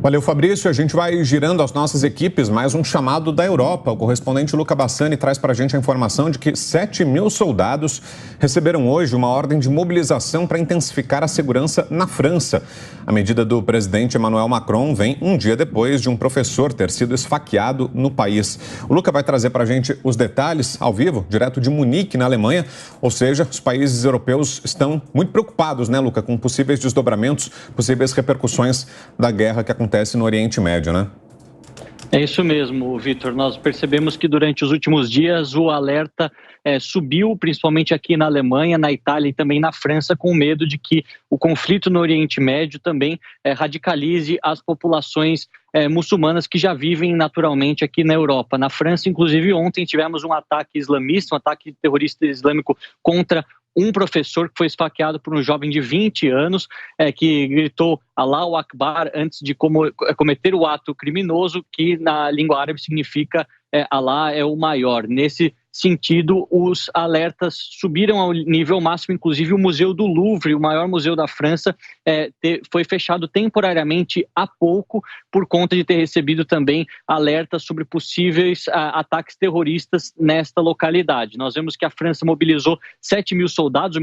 Valeu, Fabrício. A gente vai girando as nossas equipes, mais um chamado da Europa. O correspondente Luca Bassani traz para a gente a informação de que 7.000 soldados receberam hoje uma ordem de mobilização para intensificar a segurança na França. A medida do presidente Emmanuel Macron vem um dia depois de um professor ter sido esfaqueado no país. O Luca vai trazer para a gente os detalhes ao vivo, direto de Munique, na Alemanha. Ou seja, os países europeus estão muito preocupados, né, Luca, com possíveis desdobramentos, possíveis repercussões da guerra que acontece no Oriente Médio, né? É isso mesmo, Vitor. Nós percebemos que durante os últimos dias o alerta subiu, principalmente aqui na Alemanha, na Itália e também na França, com medo de que o conflito no Oriente Médio também radicalize as populações muçulmanas que já vivem naturalmente aqui na Europa. Na França, inclusive, ontem tivemos um ataque islamista, um ataque terrorista islâmico contra um professor que foi esfaqueado por um jovem de 20 anos que gritou Allahu Akbar antes de cometer o ato criminoso, que na língua árabe significa Allah é o maior. Nesse sentido, os alertas subiram ao nível máximo, inclusive o Museu do Louvre, o maior museu da França, foi fechado temporariamente há pouco por conta de ter recebido também alertas sobre possíveis ataques terroristas nesta localidade. Nós vemos que a França mobilizou 7.000 soldados, o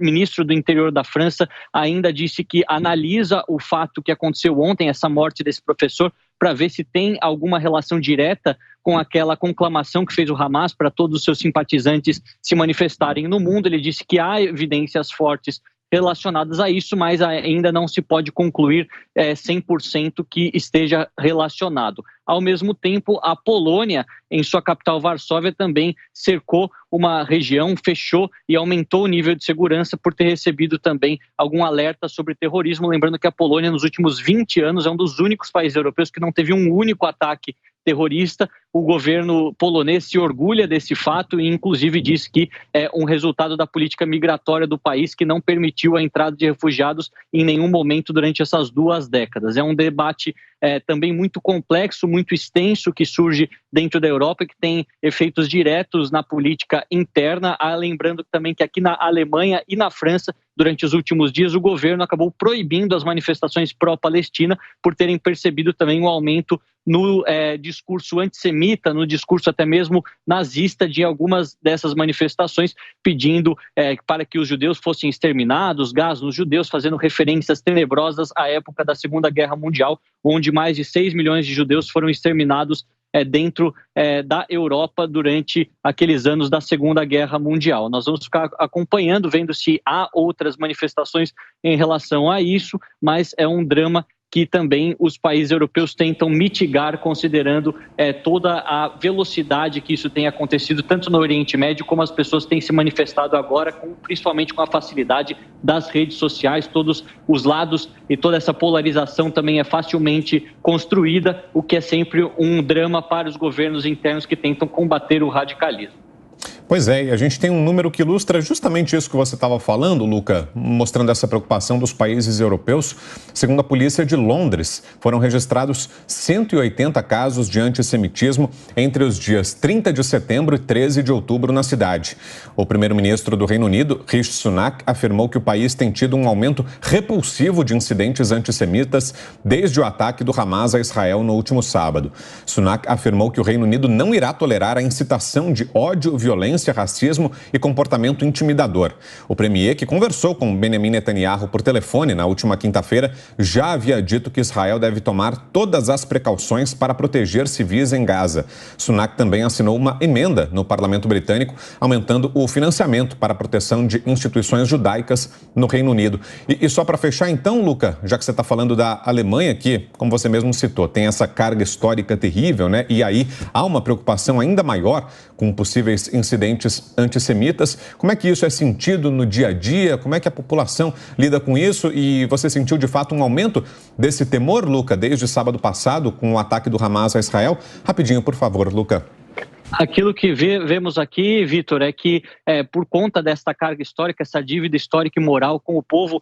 ministro do interior da França ainda disse que analisa o fato que aconteceu ontem, essa morte desse professor, para ver se tem alguma relação direta com aquela conclamação que fez o Hamas para todos os seus simpatizantes se manifestarem no mundo. Ele disse que há evidências fortes relacionadas a isso, mas ainda não se pode concluir 100% que esteja relacionado. Ao mesmo tempo, a Polônia, em sua capital Varsóvia, também cercou uma região, fechou e aumentou o nível de segurança por ter recebido também algum alerta sobre terrorismo. Lembrando que a Polônia, nos últimos 20 anos, é um dos únicos países europeus que não teve um único ataque terrorista. O governo polonês se orgulha desse fato e inclusive diz que é um resultado da política migratória do país, que não permitiu a entrada de refugiados em nenhum momento durante essas 2 décadas. É um debate também muito complexo, muito extenso, que surge dentro da Europa e que tem efeitos diretos na política interna. Lembrando também que aqui na Alemanha e na França, durante os últimos dias, o governo acabou proibindo as manifestações pró-Palestina por terem percebido também um aumento no discurso antissemita, no discurso até mesmo nazista de algumas dessas manifestações, pedindo para que os judeus fossem exterminados, gás nos judeus, fazendo referências tenebrosas à época da Segunda Guerra Mundial, onde mais de 6 milhões de judeus foram exterminados dentro da Europa durante aqueles anos da Segunda Guerra Mundial. Nós vamos ficar acompanhando, vendo se há outras manifestações em relação a isso, mas é um drama que também os países europeus tentam mitigar, considerando toda a velocidade que isso tem acontecido, tanto no Oriente Médio, como as pessoas têm se manifestado agora, principalmente com a facilidade das redes sociais. Todos os lados e toda essa polarização também é facilmente construída, o que é sempre um drama para os governos internos que tentam combater o radicalismo. Pois é, e a gente tem um número que ilustra justamente isso que você estava falando, Luca, mostrando essa preocupação dos países europeus. Segundo a polícia de Londres, foram registrados 180 casos de antissemitismo entre os dias 30 de setembro e 13 de outubro na cidade. O primeiro-ministro do Reino Unido, Rishi Sunak, afirmou que o país tem tido um aumento repulsivo de incidentes antissemitas desde o ataque do Hamas a Israel no último sábado. Sunak afirmou que o Reino Unido não irá tolerar a incitação de ódio, violência, racismo e comportamento intimidador. O premier, que conversou com Benjamin Netanyahu por telefone na última quinta-feira, já havia dito que Israel deve tomar todas as precauções para proteger civis em Gaza. Sunak também assinou uma emenda no parlamento britânico, aumentando o financiamento para a proteção de instituições judaicas no Reino Unido. E só para fechar então, Luca, já que você está falando da Alemanha, que, como você mesmo citou, tem essa carga histórica terrível, né? E aí há uma preocupação ainda maior com possíveis incidentes antissemitas. Como é que isso é sentido no dia a dia? Como é que a população lida com isso? E você sentiu, de fato, um aumento desse temor, Luca, desde sábado passado, com o ataque do Hamas a Israel? Rapidinho, por favor, Luca. Aquilo que vemos aqui, Vitor, é que por conta desta carga histórica, essa dívida histórica e moral com o povo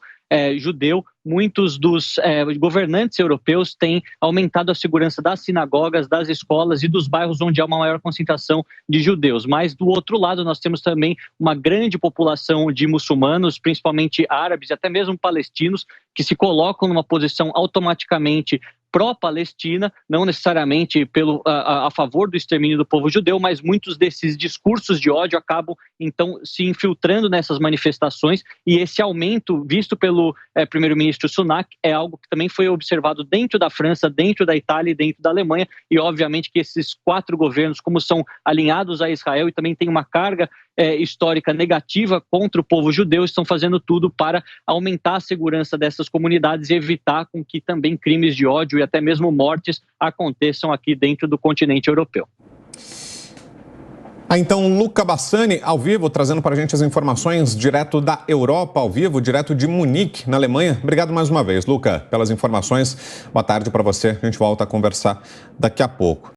judeu, muitos dos governantes europeus têm aumentado a segurança das sinagogas, das escolas e dos bairros onde há uma maior concentração de judeus. Mas, do outro lado, nós temos também uma grande população de muçulmanos, principalmente árabes e até mesmo palestinos, que se colocam numa posição automaticamente pró-Palestina, não necessariamente a favor do extermínio do povo judeu, mas muitos desses discursos de ódio acabam, então, se infiltrando nessas manifestações, e esse aumento visto pelo primeiro-ministro Sunak é algo que também foi observado dentro da França, dentro da Itália e dentro da Alemanha, e obviamente que esses 4 governos, como são alinhados a Israel e também têm uma carga histórica negativa contra o povo judeu, estão fazendo tudo para aumentar a segurança dessas comunidades e evitar com que também crimes de ódio e até mesmo mortes aconteçam aqui dentro do continente europeu. Então, Luca Bassani, ao vivo, trazendo para a gente as informações direto da Europa, ao vivo, direto de Munique, na Alemanha. Obrigado mais uma vez, Luca, pelas informações. Boa tarde para você. A gente volta a conversar daqui a pouco.